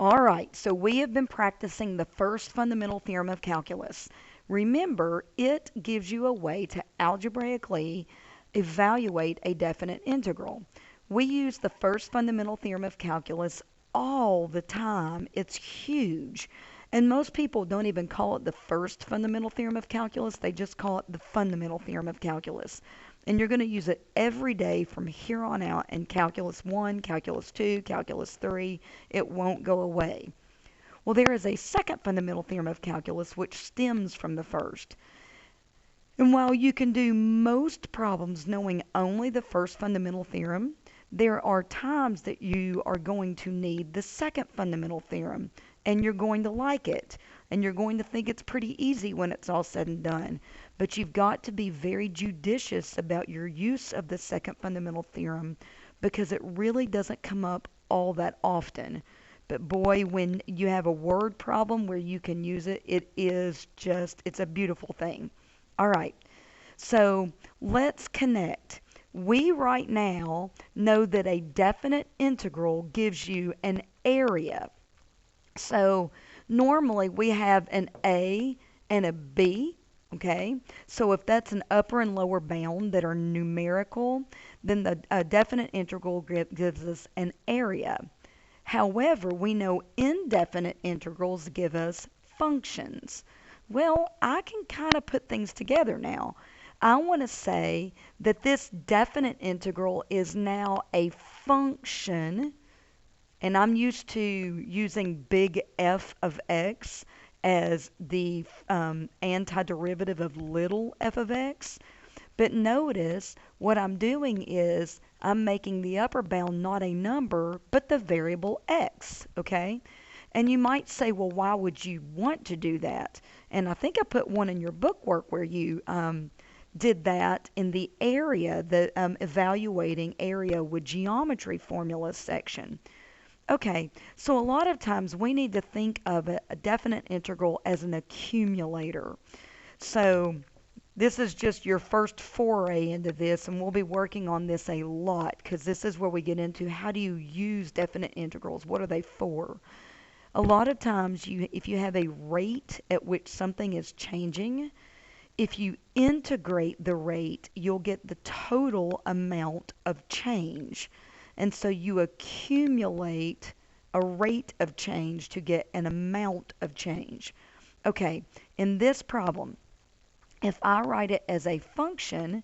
All right, so we have been practicing the first fundamental theorem of calculus. Remember, it gives you a way to algebraically evaluate a definite integral. We use the first fundamental theorem of calculus all the time. It's huge. And most people don't even call it the first fundamental theorem of calculus, they just call it the fundamental theorem of calculus. And you're going to use it every day from here on out in Calculus 1, Calculus 2, Calculus 3. It won't go away. Well, there is a second fundamental theorem of calculus which stems from the first. And while you can do most problems knowing only the first fundamental theorem, there are times that you are going to need the second fundamental theorem, and you're going to like it, and you're going to think it's pretty easy when it's all said and done. But you've got to be very judicious about your use of the second fundamental theorem because it really doesn't come up all that often. But boy, when you have a word problem where you can use it, it's a beautiful thing. All right, so let's connect. We right now know that a definite integral gives you an area. So normally we have an A and a B, okay? So if that's an upper and lower bound that are numerical, then the definite integral gives us an area. However, we know indefinite integrals give us functions. Well, I can kind of put things together now. I want to say that this definite integral is now a function, and I'm used to using big F of x as the antiderivative of little f of x. But notice what I'm doing is I'm making the upper bound not a number, but the variable x, okay? And you might say, well, why would you want to do that? And I think I put one in your bookwork where you did that in the area, the evaluating area with geometry formulas section. Okay, so a lot of times we need to think of a definite integral as an accumulator. So this is just your first foray into this, and we'll be working on this a lot because this is where we get into how do you use definite integrals? What are they for? A lot of times, if you have a rate at which something is changing, if you integrate the rate, you'll get the total amount of change. And so you accumulate a rate of change to get an amount of change. Okay, in this problem, if I write it as a function,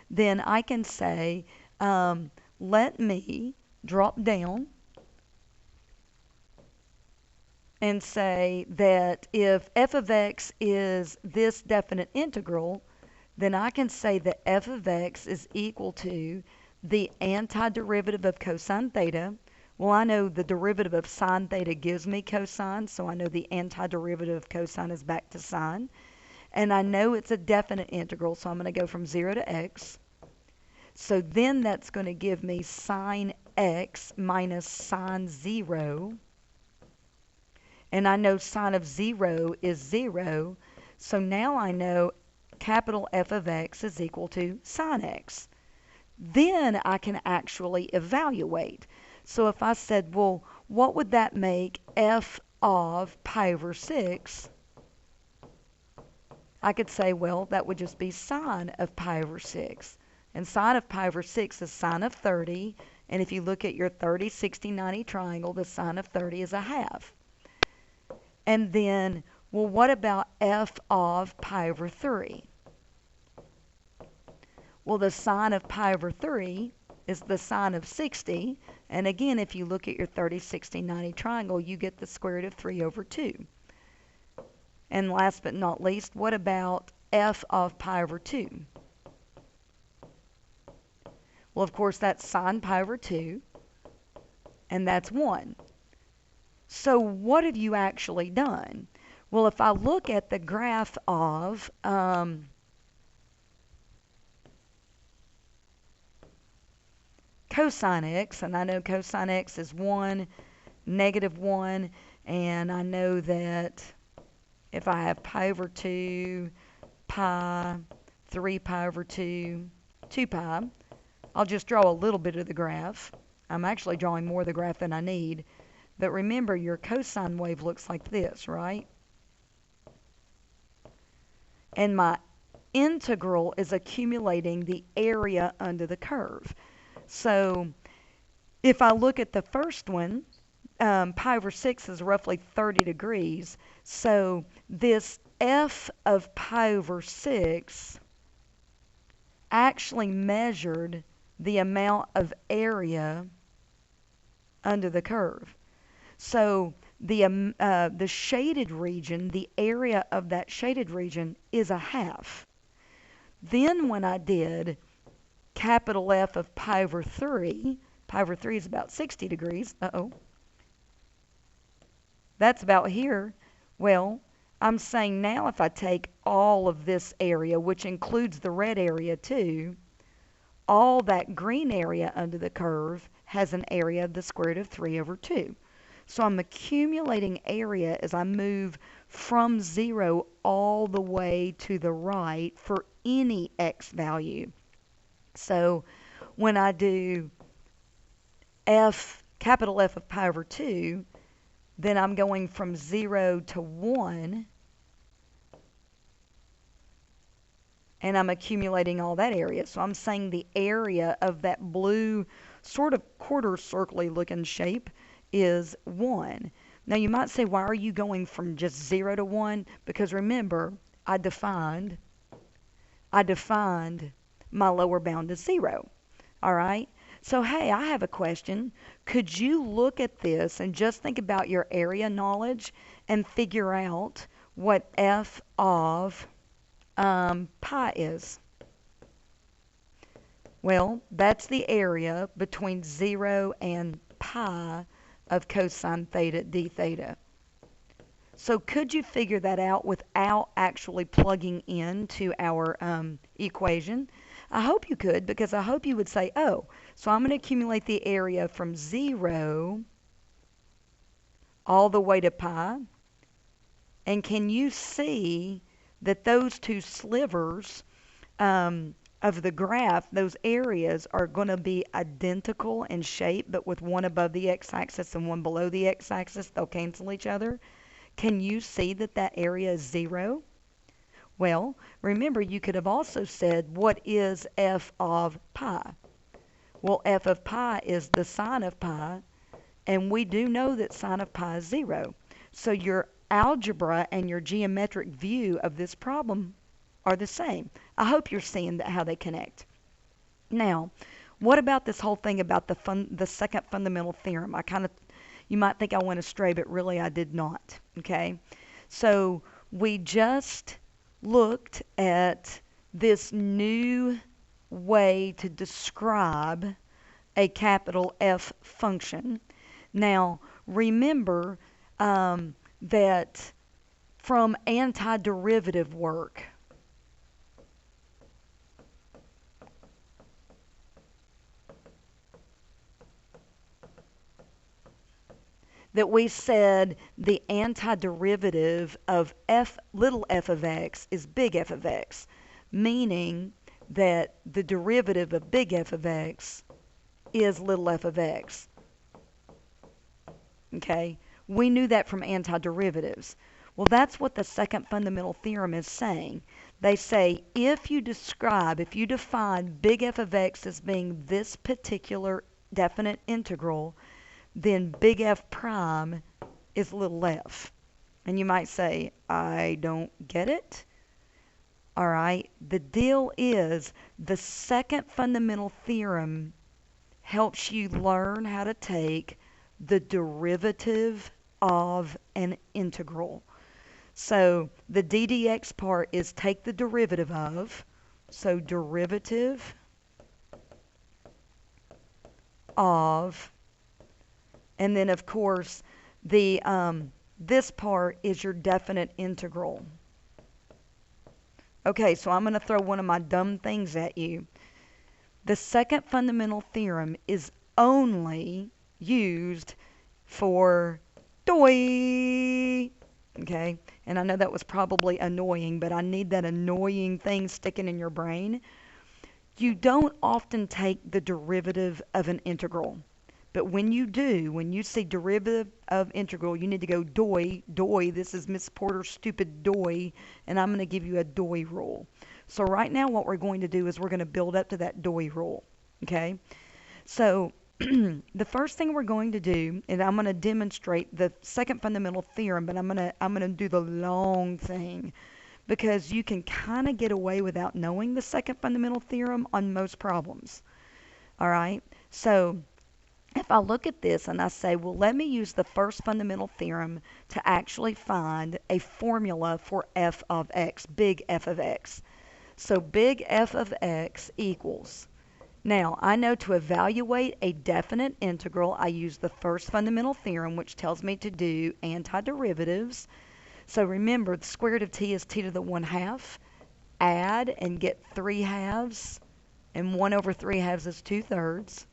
then I can say, let me drop down and say that if f of x is this definite integral, then I can say that f of x is equal to the antiderivative of cosine theta. Well, I know the derivative of sine theta gives me cosine, so I know the antiderivative of cosine is back to sine. And I know it's a definite integral, so I'm going to go from 0 to x. So then that's going to give me sine x minus sine 0. And I know sine of 0 is 0. So now I know capital F of x is equal to sine x. Then I can actually evaluate. So if I said, well, what would that make f of pi over 6? I could say, well, that would just be sine of pi over 6. And sine of pi over 6 is sine of 30. And if you look at your 30, 60, 90 triangle, the sine of 30 is a half. And then, well, what about f of pi over 3? Well, the sine of pi over 3 is the sine of 60. And again, if you look at your 30, 60, 90 triangle, you get the square root of 3 over 2. And last but not least, what about f of pi over 2? Well, of course, that's sine pi over 2, and that's 1. So what have you actually done? Well, if I look at the graph of cosine x, and I know cosine x is 1, negative 1, and I know that if I have pi over 2, pi, 3 pi over 2, 2 pi, I'll just draw a little bit of the graph. I'm actually drawing more of the graph than I need. But remember, your cosine wave looks like this, right? And my integral is accumulating the area under the curve. So if I look at the first one, pi over 6 is roughly 30 degrees. So this f of pi over 6 actually measured the amount of area under the curve. So the shaded region, the area of that shaded region is a half. Then when I did capital F of pi over 3 is about 60 degrees. That's about here. Well, I'm saying now if I take all of this area, which includes the red area too, all that green area under the curve has an area of the square root of 3 over 2. So I'm accumulating area as I move from 0 all the way to the right for any x value. So when I do capital F of pi over 2, then I'm going from 0 to 1, and I'm accumulating all that area. So I'm saying the area of that blue sort of quarter circle-y looking shape is 1. Now you might say, why are you going from just 0 to 1? Because remember, I defined my lower bound as 0. All right? So hey, I have a question. Could you look at this and just think about your area knowledge and figure out what f of pi is? Well, that's the area between 0 and pi of cosine theta d theta. So could you figure that out without actually plugging into our equation? I hope you could, because I hope you would say, oh, so I'm going to accumulate the area from 0 all the way to pi. And can you see that those two slivers of the graph, those areas are going to be identical in shape, but with one above the x-axis and one below the x-axis, they'll cancel each other? Can you see that that area is 0? Well, remember, you could have also said, what is f of pi? Well, f of pi is the sine of pi, and we do know that sine of pi is 0. So your algebra and your geometric view of this problem are the same. I hope you're seeing how they connect. Now, what about this whole thing about the second fundamental theorem? You might think I went astray, but really I did not. Okay? So we just looked at this new way to describe a capital F function. Now, remember that from antiderivative work, that we said the antiderivative of little f of x is big F of x, meaning that the derivative of big F of x is little f of x. Okay? We knew that from antiderivatives. Well, that's what the second fundamental theorem is saying. They say if you define big F of x as being this particular definite integral, then big F prime is little f. And you might say, I don't get it. All right, the deal is the second fundamental theorem helps you learn how to take the derivative of an integral. So the d dx part is take the derivative of, so derivative of, and then of course the this part is your definite integral. Okay, so I'm going to throw one of my dumb things at you. The second fundamental theorem is only used for doi. Okay, and I know that was probably annoying, but I need that annoying thing sticking in your brain. You don't often take the derivative of an integral. But when you do, when you see derivative of integral, you need to go doi. This is Miss Porter's stupid doi, and I'm going to give you a doi rule. So right now what we're going to do is we're going to build up to that doi rule. Okay? So the first thing we're going to do, and I'm going to demonstrate the second fundamental theorem, but I'm going to do the long thing because you can kind of get away without knowing the second fundamental theorem on most problems. All right? So if I look at this and I say, well, let me use the first fundamental theorem to actually find a formula for f of x, big F of x. So big F of x equals, now I know to evaluate a definite integral, I use the first fundamental theorem, which tells me to do antiderivatives. So remember, the square root of t is t to the 1/2. Add and get 3/2, and 1 over 3/2 is 2/3.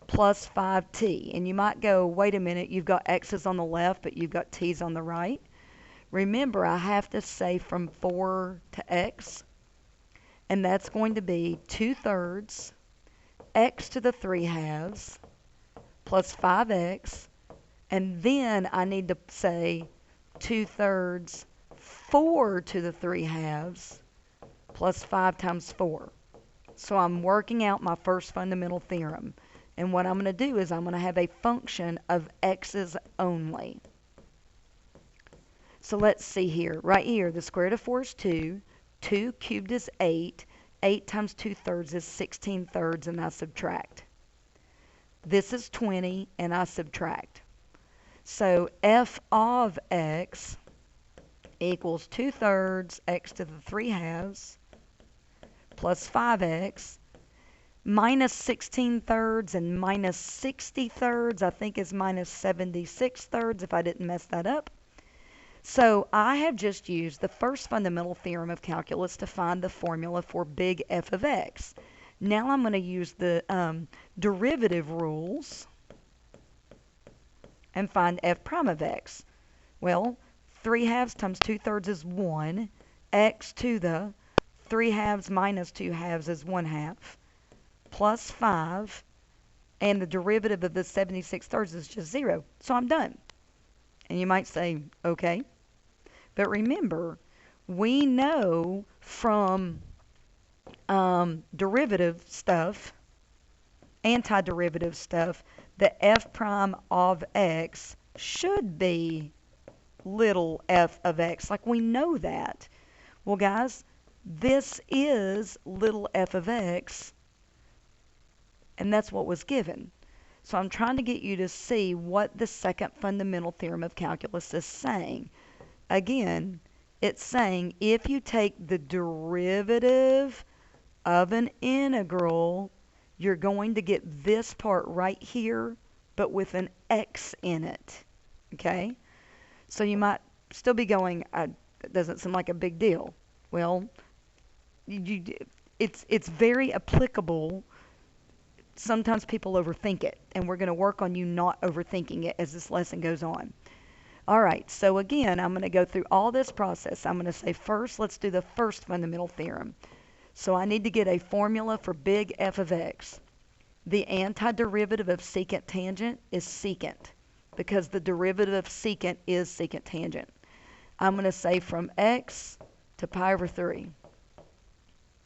Plus 5t. And you might go, wait a minute, you've got x's on the left, but you've got t's on the right. Remember, I have to say from 4 to x, and that's going to be 2/3 x to the 3/2 plus 5x, and then I need to say 2/3 4 to the 3/2 plus 5 times 4. So I'm working out my first fundamental theorem. And what I'm going to do is I'm going to have a function of x's only. So let's see here. Right here, the square root of 4 is 2. 2 cubed is 8. 8 times 2/3 is 16/3, and I subtract. This is 20, and I subtract. So f of x equals 2/3 x to the 3/2 plus 5x minus 16/3 and minus 60/3, I think is minus 76/3 if I didn't mess that up. So I have just used the first fundamental theorem of calculus to find the formula for big F of x. Now I'm going to use the derivative rules and find f prime of x. Well, 3/2 times 2/3 is 1. X to the 3/2 minus 2/2 is 1/2. Plus 5, and the derivative of the 76/3 is just 0. So I'm done. And you might say, okay. But remember, we know from derivative stuff, antiderivative stuff, that f prime of x should be little f of x. Like, we know that. Well, guys, this is little f of x, and that's what was given. So I'm trying to get you to see what the second fundamental theorem of calculus is saying. Again, it's saying if you take the derivative of an integral, you're going to get this part right here, but with an x in it. Okay? So you might still be going, it doesn't seem like a big deal. Well, it's very applicable. Sometimes people overthink it, and we're going to work on you not overthinking it as this lesson goes on. All right, so again, I'm going to go through all this process. I'm going to say first, let's do the first fundamental theorem. So I need to get a formula for big F of x. The antiderivative of secant tangent is secant, because the derivative of secant is secant tangent. I'm going to say from x to pi over 3.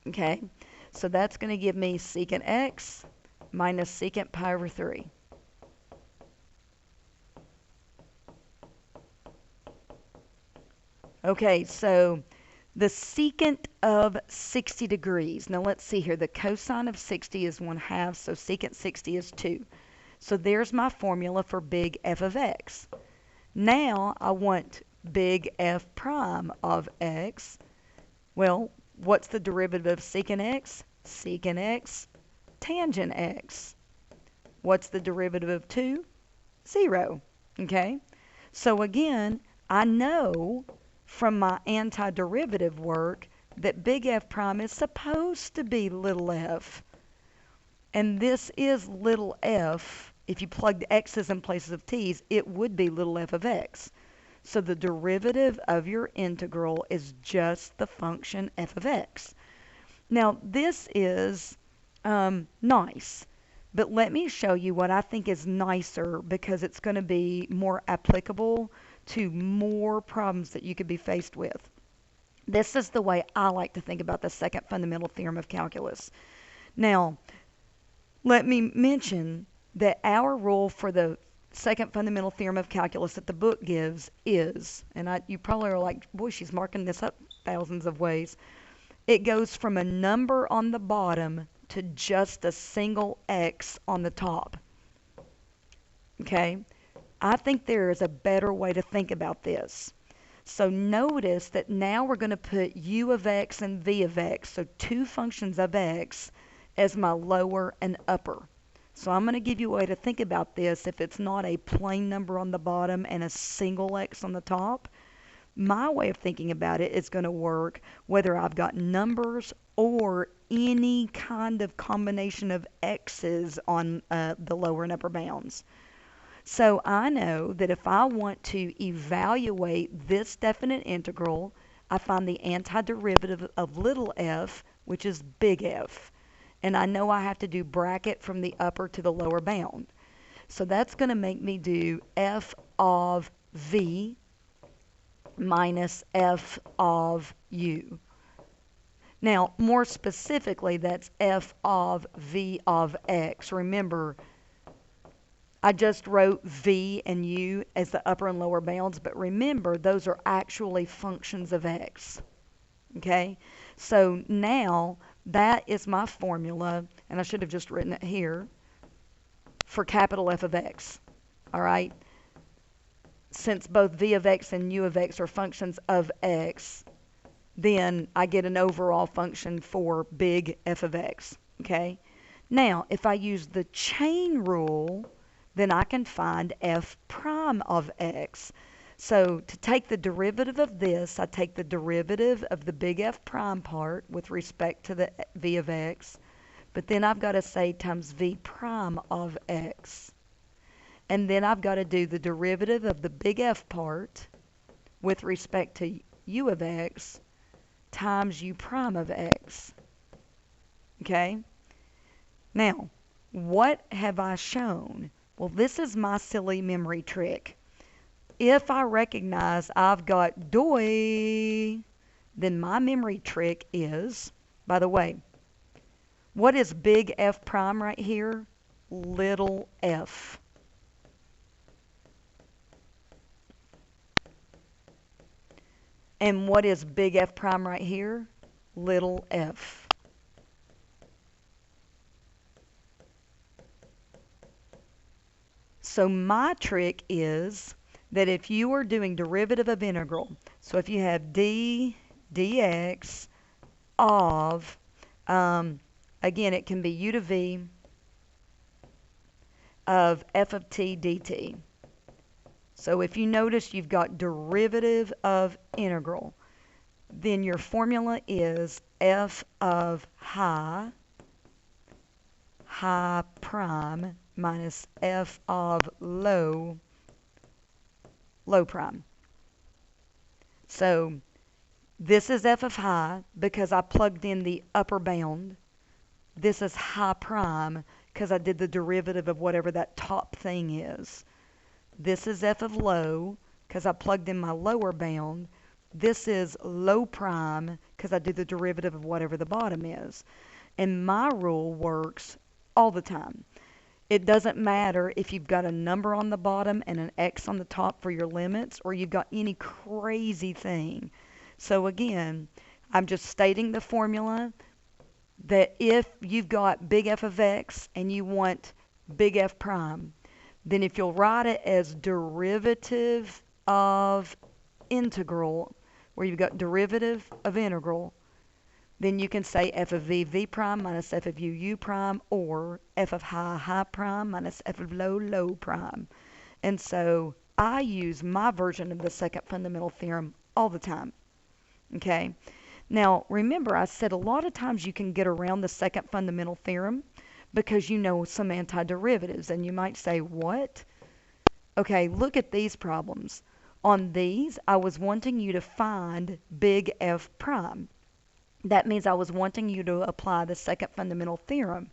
Okay, so that's going to give me secant x minus secant pi over 3. Okay, so the secant of 60 degrees. Now let's see here. The cosine of 60 is 1/2, so secant 60 is 2. So there's my formula for big F of x. Now I want big F prime of x. Well, what's the derivative of secant x? Secant x tangent x. What's the derivative of 2? 0. Okay? So again, I know from my antiderivative work that big F prime is supposed to be little f. And this is little f. If you plugged x's in places of t's, it would be little f of x. So the derivative of your integral is just the function f of x. Now, this is nice But let me show you what I think is nicer because it's going to be more applicable to more problems that you could be faced with. This is the way I like to think about the second fundamental theorem of calculus. Now, let me mention that our rule for the second fundamental theorem of calculus that the book gives is, and you probably are like, boy, she's marking this up thousands of ways. It goes from a number on the bottom to just a single x on the top. Okay? I think there is a better way to think about this. So notice that now we're going to put u of x and v of x, so two functions of x, as my lower and upper. So I'm going to give you a way to think about this if it's not a plain number on the bottom and a single x on the top. My way of thinking about it is going to work whether I've got numbers or any kind of combination of x's on the lower and upper bounds. So I know that if I want to evaluate this definite integral, I find the antiderivative of little f, which is big F. And I know I have to do bracket from the upper to the lower bound. So that's going to make me do f of v minus f of u. Now, more specifically, that's f of v of x. Remember, I just wrote v and u as the upper and lower bounds, but remember, those are actually functions of x. Okay? So now, that is my formula, and I should have just written it here, for capital F of x. All right? Since both v of x and u of x are functions of x, then I get an overall function for big F of x. Okay? Now, if I use the chain rule, then I can find f prime of x. So to take the derivative of this, I take the derivative of the big F prime part with respect to the v of x, but then I've got to say times v prime of x. And then I've got to do the derivative of the big F part with respect to u of x times u prime of x. Okay? Now, what have I shown? Well, this is my silly memory trick. If I recognize I've got doi, then my memory trick is, by the way, what is big F prime right here? Little f. And what is big F prime right here? Little f. So my trick is that if you are doing derivative of integral, so if you have d dx of, again, it can be u to v of f of t dt. So if you notice you've got derivative of integral, then your formula is f of high prime minus f of low prime. So this is f of high because I plugged in the upper bound. This is high prime because I did the derivative of whatever that top thing is. This is f of low because I plugged in my lower bound. This is low prime because I did the derivative of whatever the bottom is. And my rule works all the time. It doesn't matter if you've got a number on the bottom and an x on the top for your limits, or you've got any crazy thing. So again, I'm just stating the formula that if you've got big F of x and you want big F prime, then if you'll write it as derivative of integral, where you've got derivative of integral, then you can say f of v prime minus f of u prime, or f of high prime minus f of low prime. And so I use my version of the second fundamental theorem all the time. Okay? Now, remember, I said a lot of times you can get around the second fundamental theorem because you know some antiderivatives. And you might say, what? Okay, look at these problems. On these, I was wanting you to find big F prime. That means I was wanting you to apply the second fundamental theorem.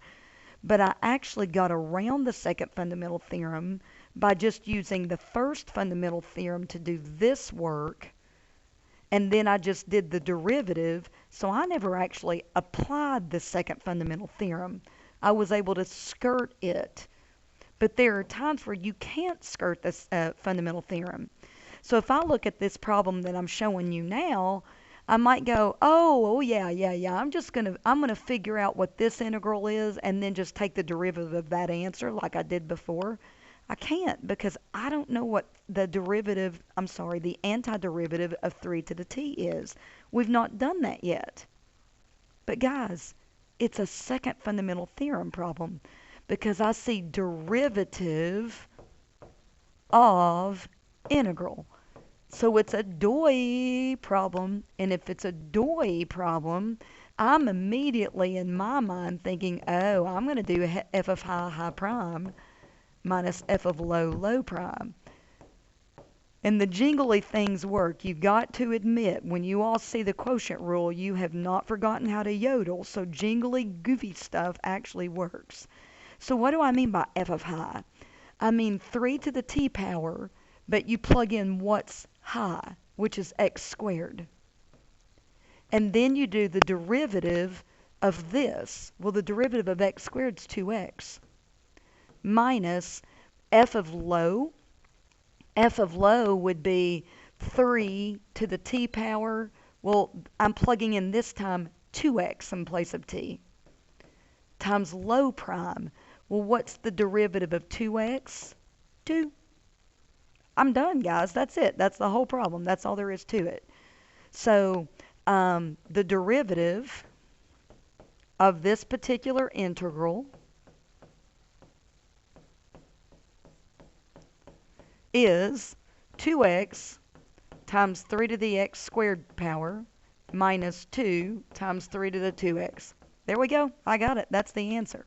but I actually got around the second fundamental theorem by just using the first fundamental theorem to do this work, and then I just did the derivative, so I never actually applied the second fundamental theorem. I was able to skirt it. But there are times where you can't skirt this fundamental theorem. So if I look at this problem that I'm showing you now, I might go, oh yeah. I'm gonna figure out what this integral is and then just take the derivative of that answer like I did before. I can't because I don't know what the antiderivative of 3 to the t is. We've not done that yet. But guys, it's a second fundamental theorem problem because I see derivative of integral. So it's a Dewey problem, and if it's a Dewey problem, I'm immediately in my mind thinking, oh, I'm going to do f of high prime minus f of low prime. And the jingly things work. You've got to admit, when you all see the quotient rule, you have not forgotten how to yodel, so jingly, goofy stuff actually works. So what do I mean by f of high? I mean 3 to the t power, but you plug in what's high, which is x squared. And then you do the derivative of this. Well, the derivative of x squared is 2x minus f of low. F of low would be 3 to the t power. Well, I'm plugging in this time 2x in place of t times low prime. Well, what's the derivative of 2x? 2. I'm done, guys. That's it. That's the whole problem. That's all there is to it. So the derivative of this particular integral is 2x times 3 to the x squared power minus 2 times 3 to the 2x. There we go. I got it. That's the answer.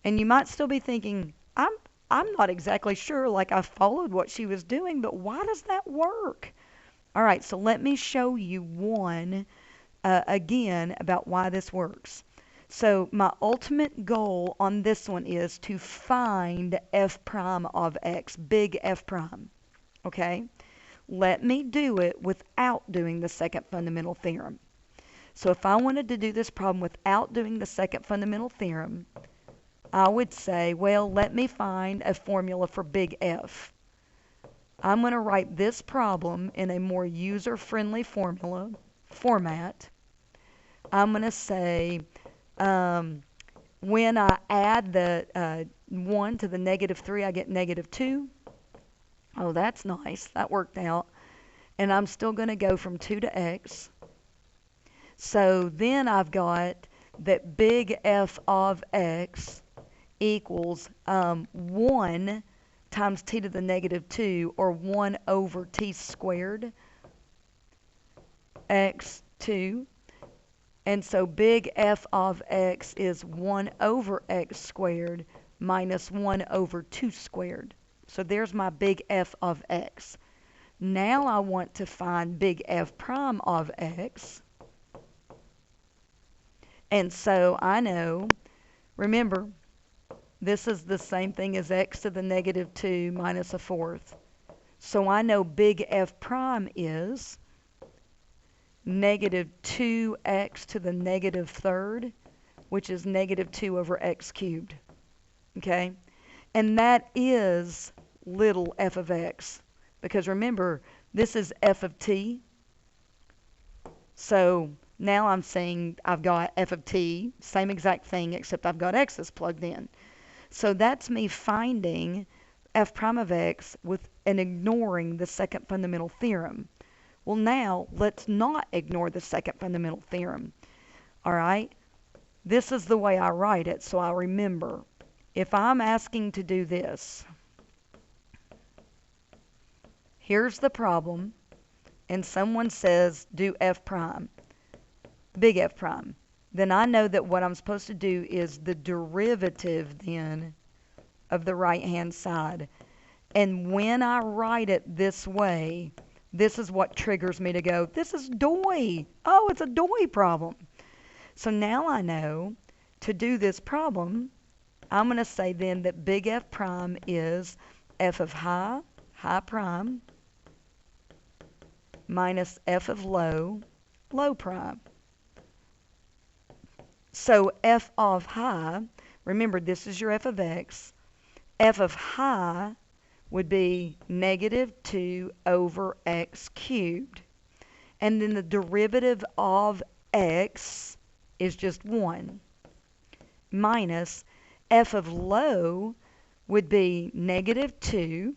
And you might still be thinking, I'm not exactly sure, like I followed what she was doing, but why does that work? All right, so let me show you one again about why this works. So my ultimate goal on this one is to find f prime of x, big F prime. Okay? Let me do it without doing the second fundamental theorem. So if I wanted to do this problem without doing the second fundamental theorem, I would say, well, let me find a formula for big F. I'm going to write this problem in a more user-friendly format. I'm going to say when I add the 1 to the negative 3, I get negative 2. Oh, that's nice. That worked out. And I'm still going to go from 2 to x. So then I've got that big F of x equals 1 times t to the negative 2, or 1 over t squared, x2. And so big F of x is 1 over x squared minus 1 over 2 squared. So there's my big F of x. Now I want to find big F prime of x. And so I know, remember, this is the same thing as x to the negative 2 minus a fourth. So I know big F prime is negative 2x to the negative third, which is negative 2 over x cubed. Okay? And that is little f of x. Because remember, this is f of t. So now I'm saying I've got f of t, same exact thing, except I've got x's plugged in. So that's me finding f prime of x and ignoring the second fundamental theorem. Well, now let's not ignore the second fundamental theorem. All right? This is the way I write it, so I remember. If I'm asking to do this, here's the problem, and someone says do f prime, big F prime. Then I know that what I'm supposed to do is the derivative then of the right-hand side. And when I write it this way, this is what triggers me to go, this is Dewey. Oh, it's a Dewey problem. So now I know to do this problem, I'm going to say then that big F prime is f of high, high prime, minus f of low, low prime. So f of high, remember this is your f of x, f of high would be negative 2 over x cubed. And then the derivative of x is just 1, minus f of low would be negative 2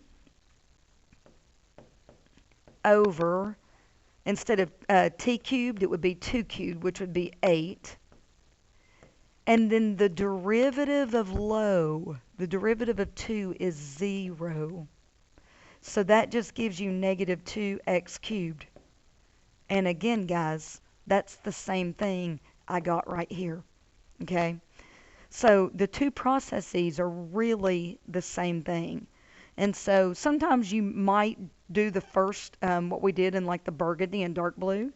over, instead of t cubed, it would be 2 cubed, which would be 8. And then the derivative of low, the derivative of 2 is 0. So that just gives you negative 2x cubed. And again, guys, that's the same thing I got right here. Okay? So the two processes are really the same thing. And so sometimes you might do the first, what we did in like the burgundy and dark blue.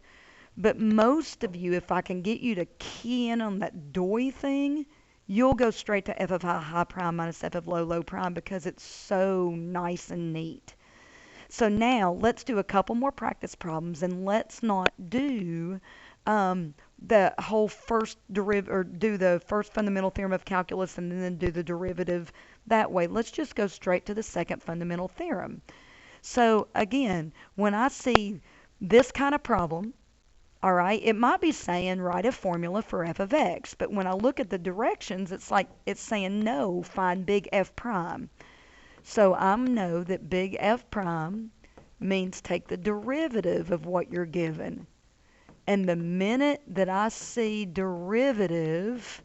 But most of you, if I can get you to key in on that DOI thing, you'll go straight to f of high, high prime minus f of low, low prime, because it's so nice and neat. So now let's do a couple more practice problems, and let's not do the whole first derivative, or do the first fundamental theorem of calculus and then do the derivative that way. Let's just go straight to the second fundamental theorem. So again, when I see this kind of problem, all right, it might be saying write a formula for f of x, but when I look at the directions, it's like it's saying no, find big F prime. So I know that big F prime means take the derivative of what you're given. And the minute that I see derivative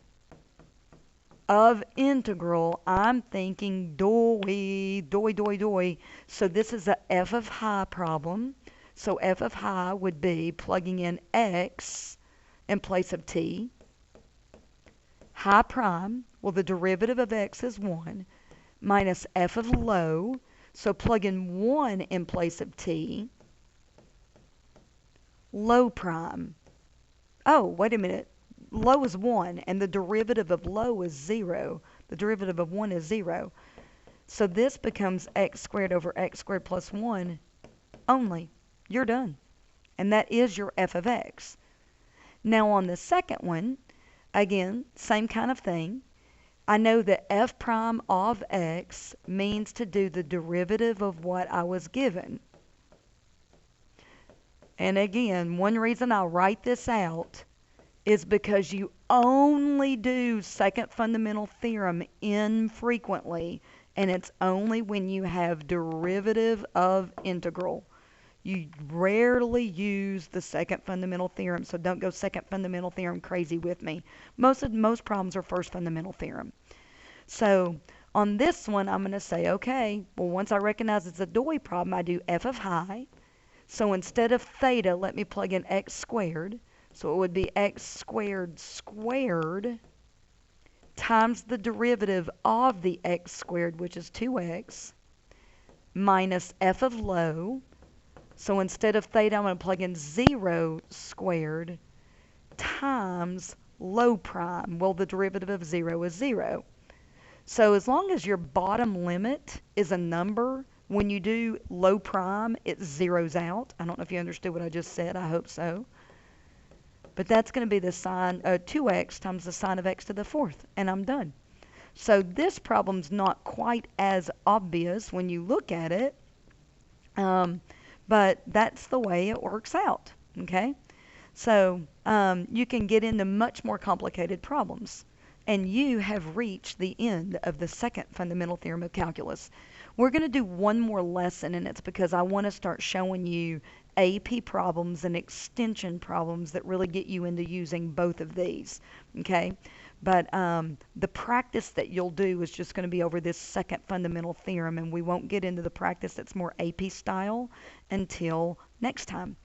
of integral, I'm thinking DOI, DOI, DOI, DOI. So this is a f of high problem. So f of high would be plugging in x in place of t. High prime, well, the derivative of x is 1, minus f of low. So plug in 1 in place of t. Low prime. Oh, wait a minute. Low is 1, and the derivative of low is 0. The derivative of 1 is 0. So this becomes x squared over x squared plus 1 only. You're done. And that is your f of x. Now on the second one, again, same kind of thing. I know that f prime of x means to do the derivative of what I was given. And again, one reason I write this out is because you only do second fundamental theorem infrequently, and it's only when you have derivative of integral. You rarely use the second fundamental theorem, so don't go second fundamental theorem crazy with me. Most problems are first fundamental theorem. So on this one, I'm going to say, okay, well, once I recognize it's a DOI problem, I do f of high. So instead of theta, let me plug in x squared. So it would be x squared squared times the derivative of the x squared, which is 2x, minus f of low. So instead of theta, I'm going to plug in 0 squared times low prime. Well, the derivative of 0 is 0. So as long as your bottom limit is a number, when you do low prime, it zeroes out. I don't know if you understood what I just said. I hope so. But that's going to be the sine, 2x times the sine of x to the fourth, and I'm done. So this problem's not quite as obvious when you look at it. But that's the way it works out, okay? So you can get into much more complicated problems. And you have reached the end of the second fundamental theorem of calculus. We're going to do one more lesson, and it's because I want to start showing you AP problems and extension problems that really get you into using both of these, okay? But the practice that you'll do is just going to be over this second fundamental theorem, and we won't get into the practice that's more AP style until next time.